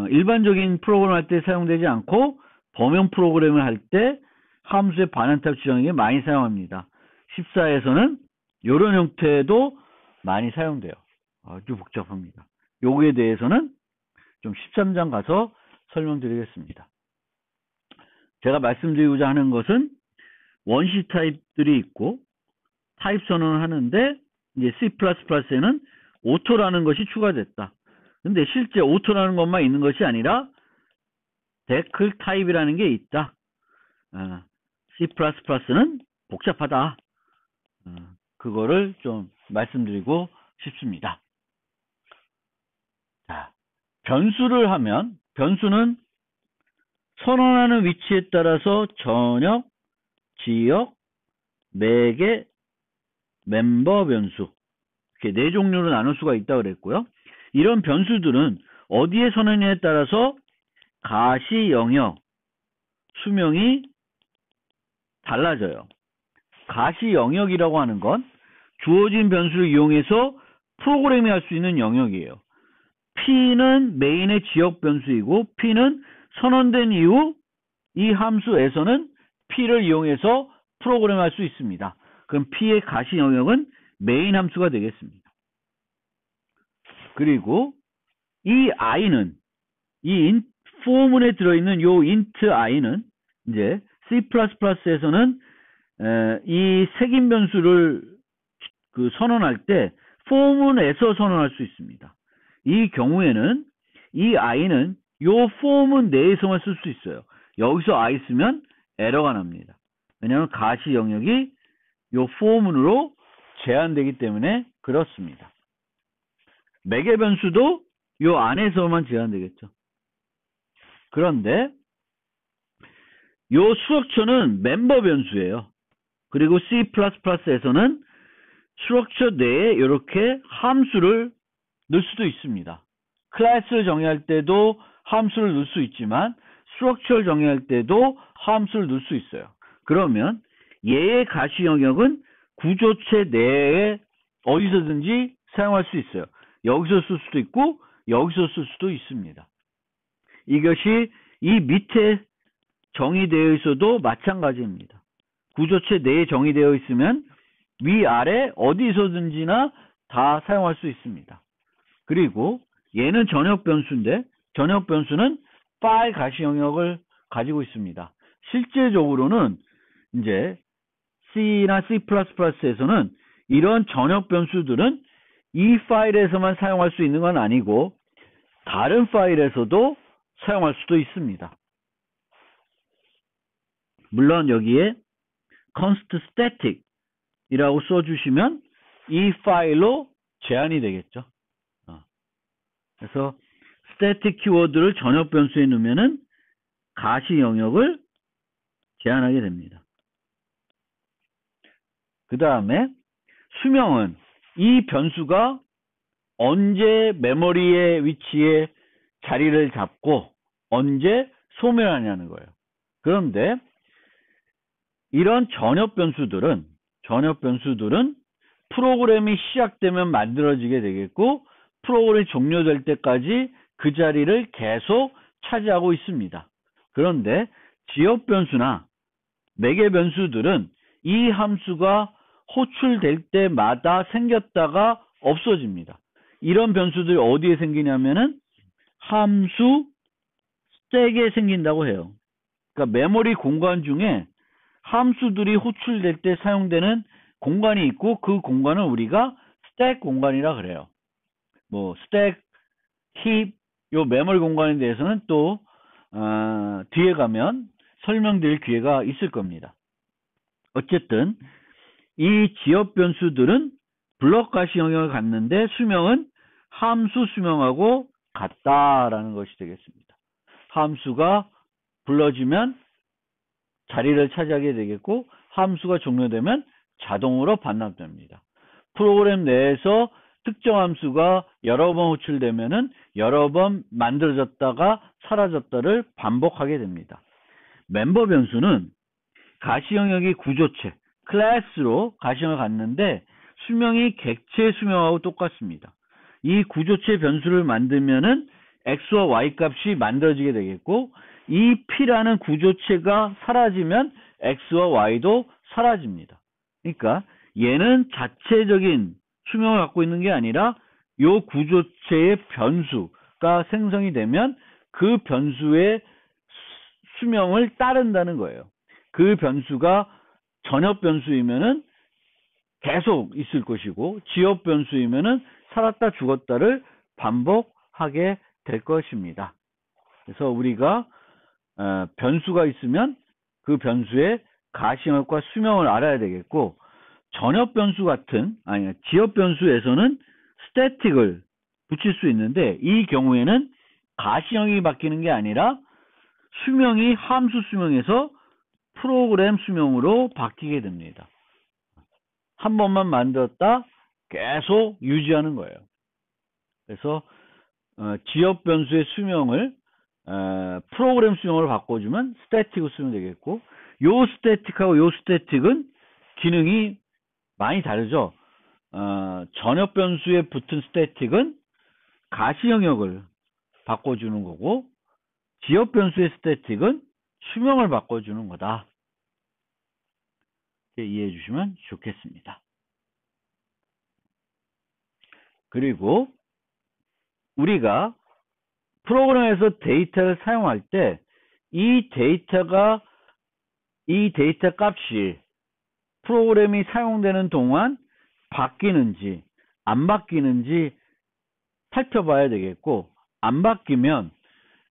일반적인 프로그램 할 때 사용되지 않고 범용 프로그램을 할 때 함수의 반환탑 지정에게 많이 사용합니다. 14에서는 이런 형태도 많이 사용돼요. 아주 복잡합니다. 요거에 대해서는 좀 13장 가서 설명드리겠습니다. 제가 말씀드리고자 하는 것은 원시 타입들이 있고 타입 선언을 하는데 이제 C++에는 오토라는 것이 추가됐다. 근데 실제 오토라는 것만 있는 것이 아니라 데클 타입이라는 게 있다. C++는 복잡하다. 그거를 좀 말씀드리고 싶습니다. 자, 변수를 하면 변수는 선언하는 위치에 따라서 전역, 지역, 매개, 멤버 변수 이렇게 네 종류로 나눌 수가 있다고 그랬고요. 이런 변수들은 어디에 선언냐에 따라서 가시 영역, 수명이 달라져요. 가시 영역이라고 하는 건 주어진 변수를 이용해서 프로그래밍 할 수 있는 영역이에요. P는 메인의 지역 변수이고 P는 선언된 이후 이 함수에서는 P를 이용해서 프로그램 할 수 있습니다. 그럼 P의 가시 영역은 메인 함수가 되겠습니다. 그리고 이 i는 이 포문에 들어있는 요 int i는 이제 C++에서는 이 색인 변수를 선언할 때 포문에서 선언할 수 있습니다. 이 경우에는 이 i는 요 포문 내에서만 쓸 수 있어요. 여기서 i 쓰면 에러가 납니다. 왜냐하면 가시 영역이 요 포문으로 제한되기 때문에 그렇습니다. 매개 변수도 요 안에서만 제한되겠죠. 그런데 요 스트럭처는 멤버 변수예요. 그리고 C++에서는 스트럭처 내에 이렇게 함수를 넣을 수도 있습니다. 클래스를 정의할 때도 함수를 넣을 수 있지만 스트럭처를 정의할 때도 함수를 넣을 수 있어요. 그러면 얘의 가시 영역은 구조체 내에 어디서든지 사용할 수 있어요. 여기서 쓸 수도 있고 여기서 쓸 수도 있습니다. 이것이 이 밑에 정의되어 있어도 마찬가지입니다. 구조체 내에 정의되어 있으면 위아래 어디서든지나 다 사용할 수 있습니다. 그리고 얘는 전역 변수인데 전역 변수는 파일 가시 영역을 가지고 있습니다. 실제적으로는 이제 C나 C++에서는 이런 전역 변수들은 이 파일에서만 사용할 수 있는 건 아니고 다른 파일에서도 사용할 수도 있습니다. 물론 여기에 const static 이라고 써주시면 이 파일로 제한이 되겠죠. 그래서 static 키워드를 전역 변수에 넣으면은 가시 영역을 제한하게 됩니다. 그 다음에 수명은 이 변수가 언제 메모리의 위치에 자리를 잡고 언제 소멸하냐는 거예요. 그런데 이런 전역 변수들은 프로그램이 시작되면 만들어지게 되겠고 프로그램이 종료될 때까지 그 자리를 계속 차지하고 있습니다. 그런데 지역 변수나 매개 변수들은 이 함수가 호출될 때마다 생겼다가 없어집니다. 이런 변수들이 어디에 생기냐면은 함수 스택에 생긴다고 해요. 그러니까 메모리 공간 중에 함수들이 호출될 때 사용되는 공간이 있고 그 공간을 우리가 스택 공간이라 그래요. 뭐 스택, 힙, 요 메모리 공간에 대해서는 또 뒤에 가면 설명드릴 기회가 있을 겁니다. 어쨌든 이 지역 변수들은 블록 가시 영역을 갖는데 수명은 함수 수명하고 같다라는 것이 되겠습니다. 함수가 불러지면 자리를 차지하게 되겠고 함수가 종료되면 자동으로 반납됩니다. 프로그램 내에서 특정 함수가 여러 번 호출되면은 여러 번 만들어졌다가 사라졌다를 반복하게 됩니다. 멤버 변수는 가시 영역이 구조체, 클래스로 가시 영역을 갖는데 수명이 객체 수명하고 똑같습니다. 이 구조체 변수를 만들면은 x와 y 값이 만들어지게 되겠고 이 p라는 구조체가 사라지면 x와 y도 사라집니다. 그러니까 얘는 자체적인 수명을 갖고 있는 게 아니라 요 구조체의 변수가 생성이 되면 그 변수의 수명을 따른다는 거예요. 그 변수가 전엽 변수이면은 계속 있을 것이고 지엽 변수이면은 살았다 죽었다를 반복하게 될 것입니다. 그래서 우리가 변수가 있으면 그 변수의 가시영역과 수명을 알아야 되겠고 전엽 변수 같은 지엽 변수에서는 스태틱을 붙일 수 있는데 이 경우에는 가시영역이 바뀌는 게 아니라 수명이 함수 수명에서 프로그램 수명으로 바뀌게 됩니다. 한 번만 만들었다 계속 유지하는 거예요. 그래서 지역 변수의 수명을 프로그램 수명으로 바꿔주면 스태틱으로 쓰면 되겠고 요 스태틱하고 요 스태틱은 기능이 많이 다르죠. 전역 변수에 붙은 스태틱은 가시 영역을 바꿔주는 거고 지역 변수의 스태틱은 수명을 바꿔주는 거다. 이해해 주시면 좋겠습니다. 그리고 우리가 프로그램에서 데이터를 사용할 때 이 데이터 값이 프로그램이 사용되는 동안 바뀌는지 안 바뀌는지 살펴봐야 되겠고 안 바뀌면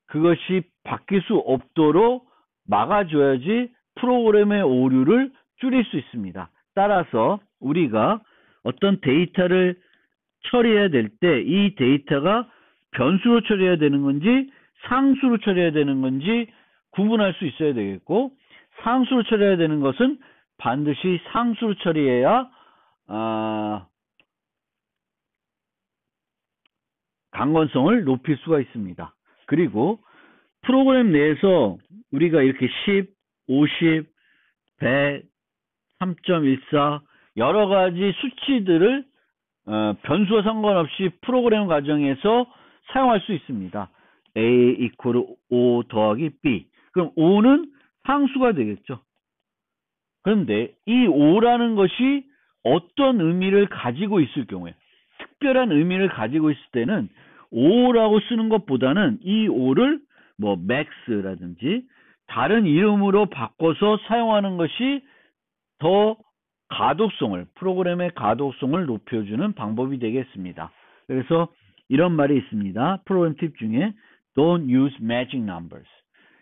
그것이 바뀔 수 없도록 막아줘야지 프로그램의 오류를 줄일 수 있습니다. 따라서 우리가 어떤 데이터를 처리해야 될 때 이 데이터가 변수로 처리해야 되는 건지 상수로 처리해야 되는 건지 구분할 수 있어야 되겠고 상수로 처리해야 되는 것은 반드시 상수로 처리해야 강건성을 높일 수가 있습니다. 그리고 프로그램 내에서 우리가 이렇게 10, 50, 100, 3.14 여러 가지 수치들을 변수와 상관없이 프로그램 과정에서 사용할 수 있습니다. A 이퀄 5 더하기 B. 그럼 5는 상수가 되겠죠. 그런데 이 5라는 것이 어떤 의미를 가지고 있을 경우에 특별한 의미를 가지고 있을 때는 5라고 쓰는 것보다는 이 5를 뭐 max라든지 다른 이름으로 바꿔서 사용하는 것이 더 가독성을 프로그램의 가독성을 높여주는 방법이 되겠습니다. 그래서 이런 말이 있습니다. 프로그램 팁 중에 don't use magic numbers.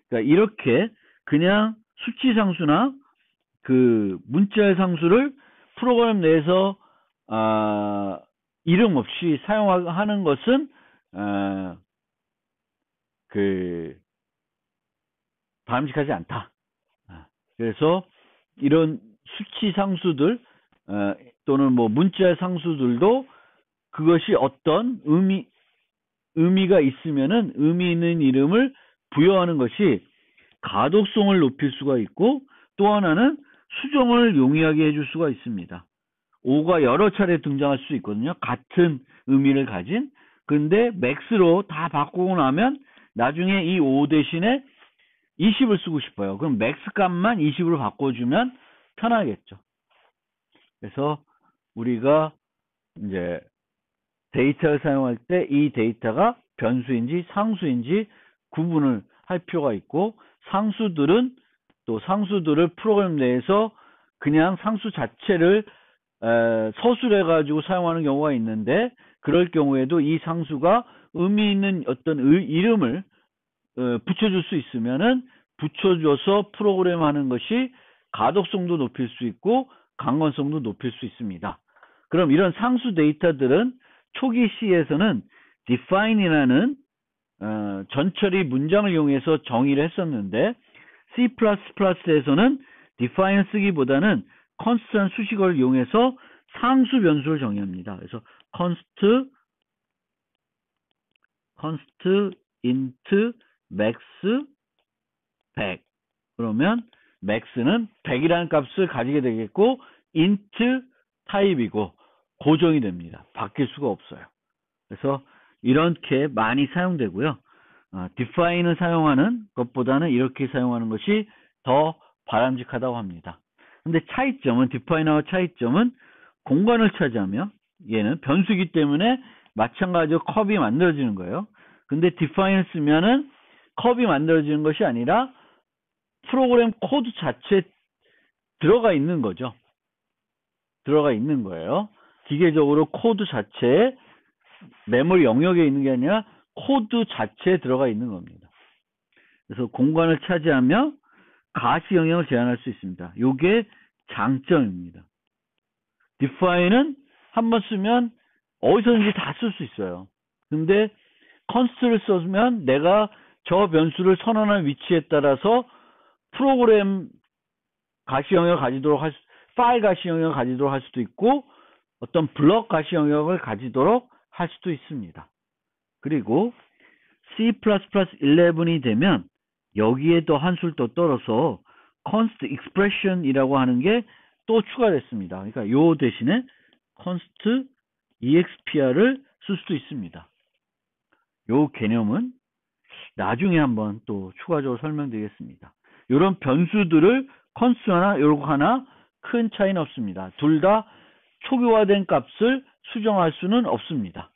그러니까 이렇게 그냥 수치 상수나 그 문자의 상수를 프로그램 내에서 이름 없이 사용하는 것은 바람직하지 않다. 그래서 이런 수치 상수들 또는 뭐 문자의 상수들도 그것이 어떤 의미가 있으면은 의미 있는 이름을 부여하는 것이 가독성을 높일 수가 있고 또 하나는 수정을 용이하게 해줄 수가 있습니다. 5가 여러 차례 등장할 수 있거든요. 같은 의미를 가진. 근데 맥스로 다 바꾸고 나면 나중에 이 5 대신에 20을 쓰고 싶어요. 그럼 맥스 값만 20으로 바꿔주면 편하겠죠. 그래서 우리가 이제 데이터를 사용할 때 이 데이터가 변수인지 상수인지 구분을 할 필요가 있고 상수들을 프로그램 내에서 그냥 상수 자체를 서술해 가지고 사용하는 경우가 있는데, 그럴 경우에도 이 상수가 의미 있는 어떤 이름을 붙여줄 수 있으면은 붙여줘서 프로그램 하는 것이 가독성도 높일 수 있고 강건성도 높일 수 있습니다. 그럼 이런 상수 데이터들은 초기 C에서는 define이라는 전처리 문장을 이용해서 정의를 했었는데, C++에서는 define 쓰기보다는 constant 수식어를 이용해서 상수 변수를 정의합니다. 그래서 const int max 100. 그러면 max는 100이라는 값을 가지게 되겠고 int 타입이고 고정이 됩니다. 바뀔 수가 없어요. 그래서 이렇게 많이 사용되고요. define을 사용하는 것보다는 이렇게 사용하는 것이 더 바람직하다고 합니다. 근데 차이점은, define와 차이점은 공간을 차지하며, 얘는 변수이기 때문에 마찬가지로 컵이 만들어지는 거예요. 근데 define 쓰면은 컵이 만들어지는 것이 아니라 프로그램 코드 자체에 들어가 있는 거죠. 들어가 있는 거예요. 기계적으로 코드 자체에, 메모리 영역에 있는 게 아니라 코드 자체에 들어가 있는 겁니다. 그래서 공간을 차지하며 가시 영역을 제한할 수 있습니다. 이게 장점입니다. define은 한번 쓰면 어디서든지 다 쓸 수 있어요. 근데 const를 써주면 내가 저 변수를 선언한 위치에 따라서 프로그램 가시 영역을 가지도록 파일 가시 영역을 가지도록 할 수도 있고 어떤 블럭 가시 영역을 가지도록 할 수도 있습니다. 그리고 C++11이 되면 여기에 더 한 술 더 떨어서 const expression이라고 하는 게 또 추가됐습니다. 그러니까 요 대신에 const expr를 쓸 수도 있습니다. 요 개념은 나중에 한번 또 추가적으로 설명드리겠습니다. 이런 변수들을 const 하나, 요거 하나 큰 차이는 없습니다. 둘 다 초기화된 값을 수정할 수는 없습니다.